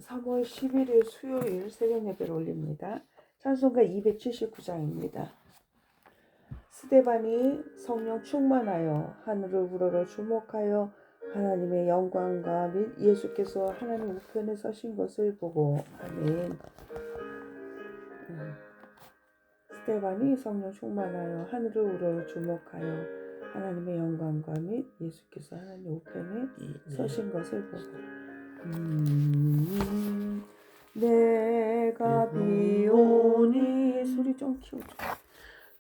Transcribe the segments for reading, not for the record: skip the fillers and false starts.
3월 11일 수요일 새벽 예배를 올립니다. 찬송가 279장입니다. 스데반이 성령 충만하여 하늘을 우러러 주목하여 하나님의 영광과 및 예수께서 하나님 우편에 서신 것을 보고. 아멘. 스데반이 성령 충만하여 하늘을 우러러 주목하여 하나님의 영광과 및 예수께서 하나님 우편에 서신 것을 보고. 내가 비오니 소리 좀 키워줘.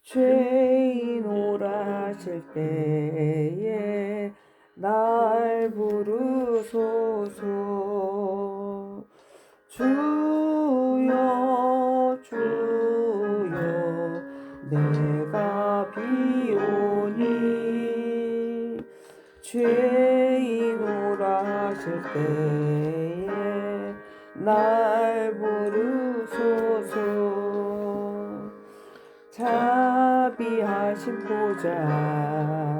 죄인 오라실 때에 날 부르소서. 주여 주여 내가 비오니 죄인 오라실 때에 날 부르소서. 자비하신 보좌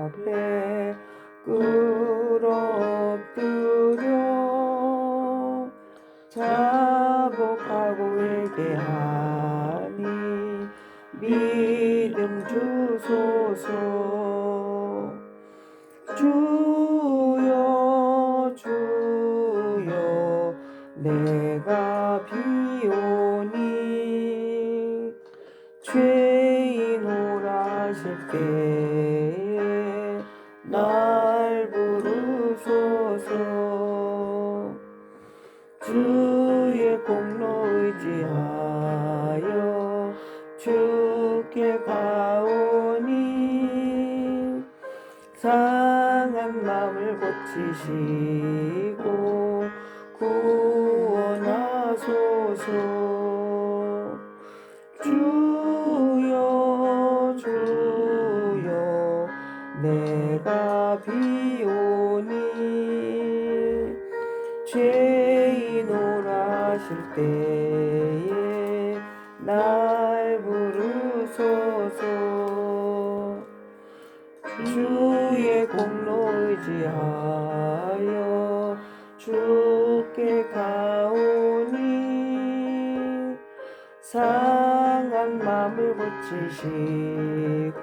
앞에 꿇어 엎드려 자복하고 회개하니 믿음 주소서. 주여 주여 내가 비오니 죄인 오라실 때에 날 부르소서. 주의 공로 의지하여 주께 가오니 상한 마음을 고치시고 구원하소서. 주여 주여 내가 비오니 죄인 오라실 때에 날 부르소서. 주의 공로 의지하여 주께 가오니 상한 마음을 고치시고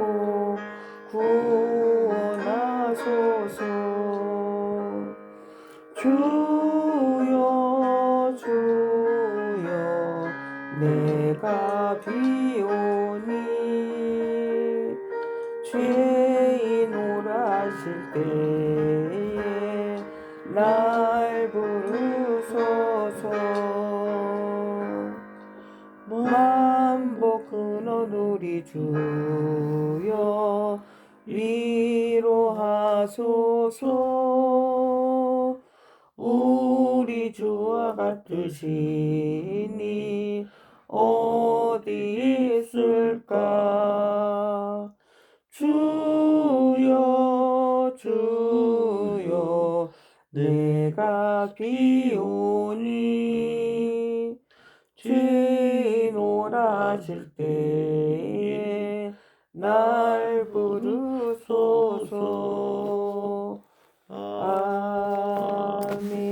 구원하소서. 주여 주여 내가 비오니 죄인 오라실 때에 날 부르소서. 만복 근원 우리 주여 위로하소서. 우리 주와 같으시니 어디 있을까. 주여 주여 내가 비오니 죄인 오라실 때에 날 부르소서. 아멘.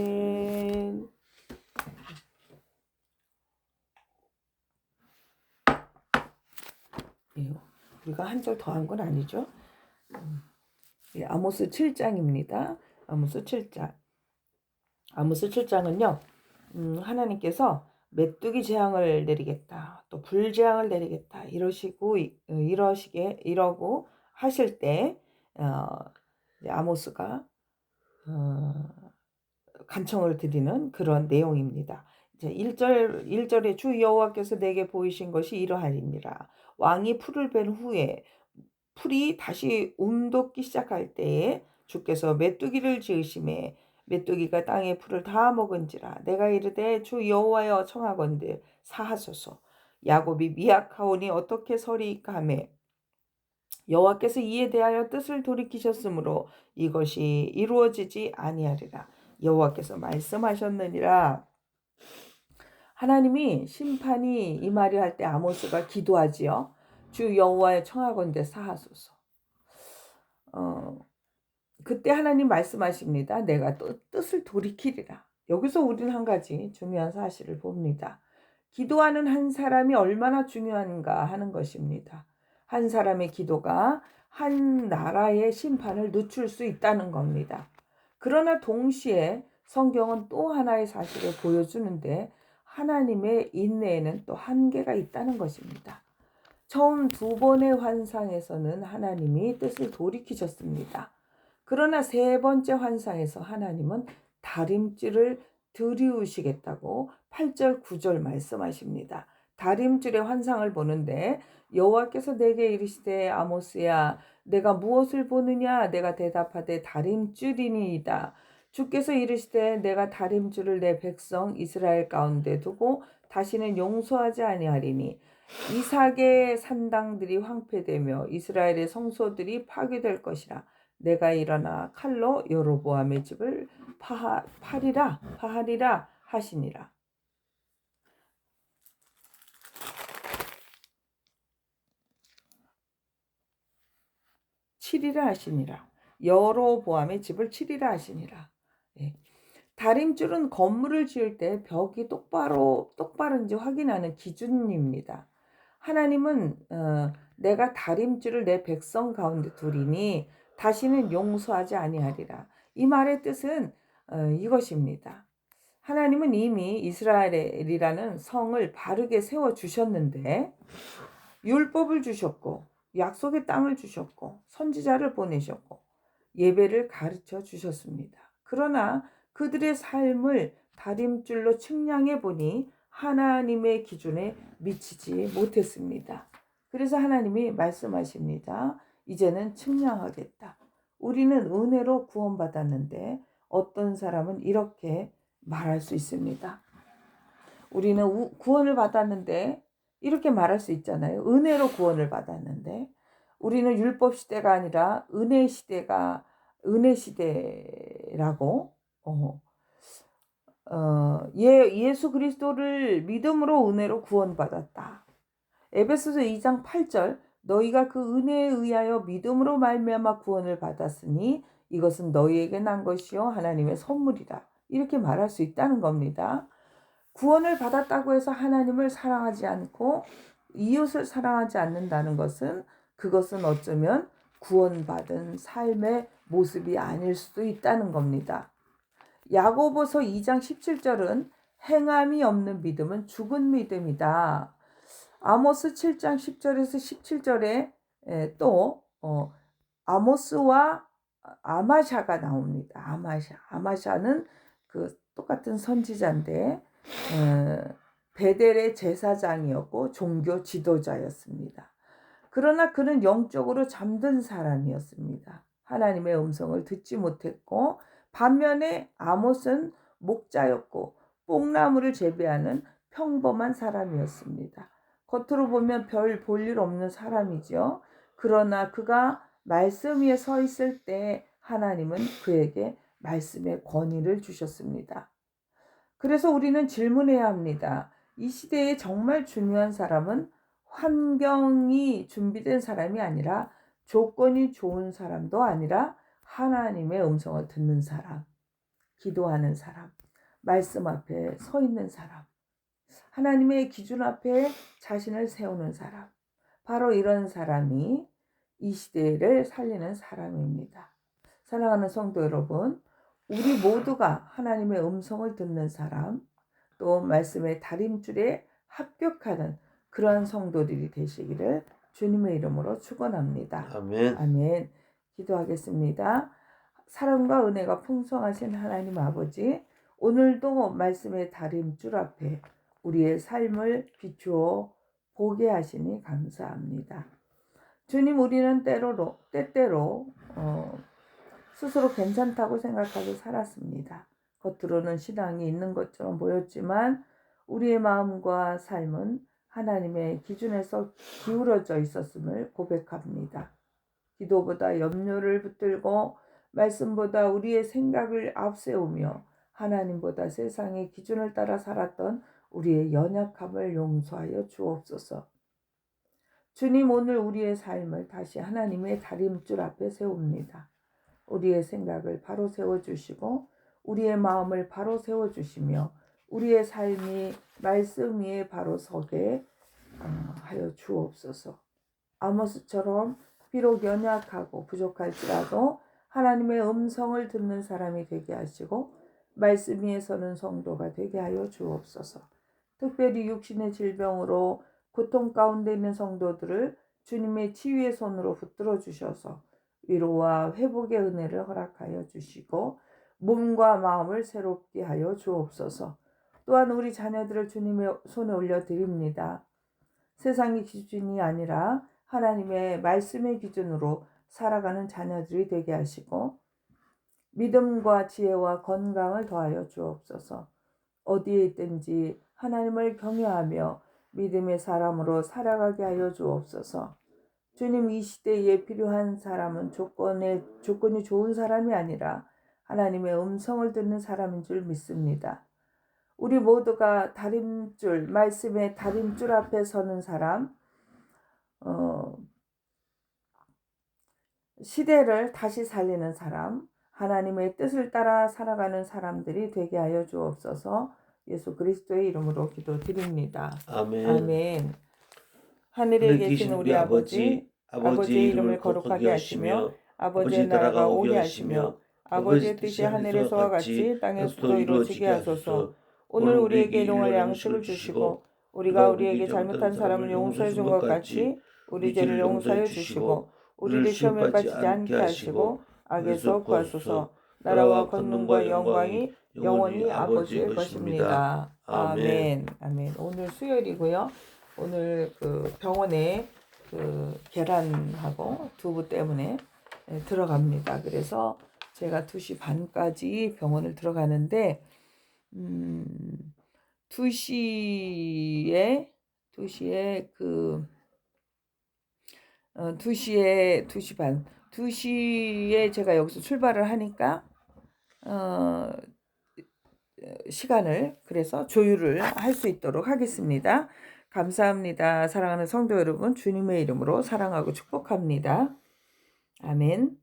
우리가 한 절 더 한 건 아니죠? 아모스 7장입니다. 아모스 7장. 아모스 7장은요. 하나님께서 메뚜기 재앙을 내리겠다, 또 불재앙을 내리겠다 이러고 하실 때 아모스가 간청을 드리는 그런 내용입니다. 이제 1절에 주 여호와께서 내게 보이신 것이 이러하니라. 왕이 풀을 벤 후에 풀이 다시 움돋기 시작할 때에 주께서 메뚜기를 지으심에 메뚜기가 땅의 풀을 다 먹은지라. 내가 이르되 주 여호와여 청하건대 사하소서. 야곱이 미약하오니 어떻게 서리이까 하며 여호와께서 이에 대하여 뜻을 돌이키셨으므로 이것이 이루어지지 아니하리라. 여호와께서 말씀하셨느니라. 하나님이 심판이 임하려 할 때 아모스가 기도하지요. 주 여호와의 청하건대 사하소서. 그때 하나님 말씀하십니다. 내가 뜻을 돌이키리라. 여기서 우리는 한 가지 중요한 사실을 봅니다. 기도하는 한 사람이 얼마나 중요한가 하는 것입니다. 한 사람의 기도가 한 나라의 심판을 늦출 수 있다는 겁니다. 그러나 동시에 성경은 또 하나의 사실을 보여주는데 하나님의 인내에는 또 한계가 있다는 것입니다. 처음 두 번의 환상에서는 하나님이 뜻을 돌이키셨습니다. 그러나 세 번째 환상에서 하나님은 다림줄을 들이우시겠다고 8절 9절 말씀하십니다. 다림줄의 환상을 보는데 여호와께서 내게 이르시되 아모스야 내가 무엇을 보느냐 내가 대답하되 다림줄이니이다. 주께서 이르시되 내가 다림줄을 내 백성 이스라엘 가운데 두고 다시는 용서하지 아니하리니 이삭의 산당들이 황폐되며 이스라엘의 성소들이 파괴될 것이라. 내가 일어나 칼로 여로보암의 집을 파하리라 하시니라. 치리라 하시니라. 여로보암의 집을 치리라 하시니라. 예. 다림줄은 건물을 지을 때 벽이 똑바른지 확인하는 기준입니다. 하나님은 내가 다림줄을 내 백성 가운데 두리니 다시는 용서하지 아니하리라. 이 말의 뜻은 이것입니다. 하나님은 이미 이스라엘이라는 성을 바르게 세워주셨는데 율법을 주셨고 약속의 땅을 주셨고 선지자를 보내셨고 예배를 가르쳐 주셨습니다. 그러나 그들의 삶을 다림줄로 측량해 보니 하나님의 기준에 미치지 못했습니다. 그래서 하나님이 말씀하십니다. 이제는 측량하겠다. 우리는 은혜로 구원받았는데 어떤 사람은 이렇게 말할 수 있습니다. 우리는 구원을 받았는데 이렇게 말할 수 있잖아요. 은혜로 구원을 받았는데 우리는 율법 시대가 아니라 은혜 시대라고 예수 그리스도를 믿음으로 은혜로 구원받았다. 에베소서 2장 8절 너희가 그 은혜에 의하여 믿음으로 말미암아 구원을 받았으니 이것은 너희에게 난 것이요 하나님의 선물이라. 이렇게 말할 수 있다는 겁니다. 구원을 받았다고 해서 하나님을 사랑하지 않고 이웃을 사랑하지 않는다는 것은 그것은 어쩌면 구원받은 삶의 모습이 아닐 수도 있다는 겁니다. 야고보서 2장 17절은 행함이 없는 믿음은 죽은 믿음이다. 아모스 7장 10절에서 17절에 또 아모스와 아마샤가 나옵니다. 아마샤는 그 똑같은 선지자인데 베델의 제사장이었고 종교 지도자였습니다. 그러나 그는 영적으로 잠든 사람이었습니다. 하나님의 음성을 듣지 못했고 반면에 아모스는 목자였고 뽕나무를 재배하는 평범한 사람이었습니다. 겉으로 보면 별 볼 일 없는 사람이죠. 그러나 그가 말씀 위에 서 있을 때 하나님은 그에게 말씀의 권위를 주셨습니다. 그래서 우리는 질문해야 합니다. 이 시대에 정말 중요한 사람은 환경이 준비된 사람이 아니라 조건이 좋은 사람도 아니라 하나님의 음성을 듣는 사람, 기도하는 사람, 말씀 앞에 서 있는 사람, 하나님의 기준 앞에 자신을 세우는 사람, 바로 이런 사람이 이 시대를 살리는 사람입니다. 사랑하는 성도 여러분, 우리 모두가 하나님의 음성을 듣는 사람, 또 말씀의 다림줄에 합격하는 그러한 성도들이 되시기를 주님의 이름으로 축원합니다. 아멘. 아멘. 기도하겠습니다. 사랑과 은혜가 풍성하신 하나님 아버지, 오늘도 말씀의 다림줄 앞에 우리의 삶을 비추어 보게 하시니 감사합니다. 주님, 우리는 때때로 스스로 괜찮다고 생각하고 살았습니다. 겉으로는 신앙이 있는 것처럼 보였지만 우리의 마음과 삶은 하나님의 기준에서 기울어져 있었음을 고백합니다. 기도보다 염려를 붙들고 말씀보다 우리의 생각을 앞세우며 하나님보다 세상의 기준을 따라 살았던 우리의 연약함을 용서하여 주옵소서. 주님, 오늘 우리의 삶을 다시 하나님의 다림줄 앞에 세웁니다. 우리의 생각을 바로 세워주시고 우리의 마음을 바로 세워주시며 우리의 삶이 말씀 위에 바로 서게 하여 주옵소서. 아모스처럼 비록 연약하고 부족할지라도 하나님의 음성을 듣는 사람이 되게 하시고 말씀 위에 서는 성도가 되게 하여 주옵소서. 특별히 육신의 질병으로 고통 가운데 있는 성도들을 주님의 치유의 손으로 붙들어 주셔서 위로와 회복의 은혜를 허락하여 주시고 몸과 마음을 새롭게 하여 주옵소서. 또한 우리 자녀들을 주님의 손에 올려드립니다. 세상의 기준이 아니라 하나님의 말씀의 기준으로 살아가는 자녀들이 되게 하시고 믿음과 지혜와 건강을 더하여 주옵소서. 어디에 있든지 하나님을 경외하며 믿음의 사람으로 살아가게 하여 주옵소서. 주님, 이 시대에 필요한 사람은 조건이 좋은 사람이 아니라 하나님의 음성을 듣는 사람인 줄 믿습니다. 우리 모두가 다림줄, 말씀의 다림줄 앞에 서는 사람, 시대를 다시 살리는 사람, 하나님의 뜻을 따라 살아가는 사람들이 되게 하여 주옵소서. 예수 그리스도의 이름으로 기도드립니다. 아멘. 아멘. 하늘에 계신 우리 아버지, 아버지의 이름을 거룩하게 하시며 아버지의 나라가 오게 하시며 아버지의 뜻이 하늘에서와 같이 땅에서도 이루어지게 하소서. 오늘 우리에게 일용할 양식을 주시고 우리가 우리에게 잘못한 사람을 용서해 준 것 같이 우리 죄를 용서해 주시고 우리를 시험에 빠지지 않게 하시고 악에서 구하소서. 나라와 권능과 영광이 영원히 아버지의 것입니다. 아멘. 아멘. 오늘 수요일이고요. 오늘 병원에 계란하고 두부 때문에 들어갑니다. 그래서 제가 2시 반까지 병원을 들어가는데 2시에 2시 반 2시에 제가 여기서 출발을 하니까 시간을 그래서 조율을 할 수 있도록 하겠습니다. 감사합니다. 사랑하는 성도 여러분, 주님의 이름으로 사랑하고 축복합니다. 아멘.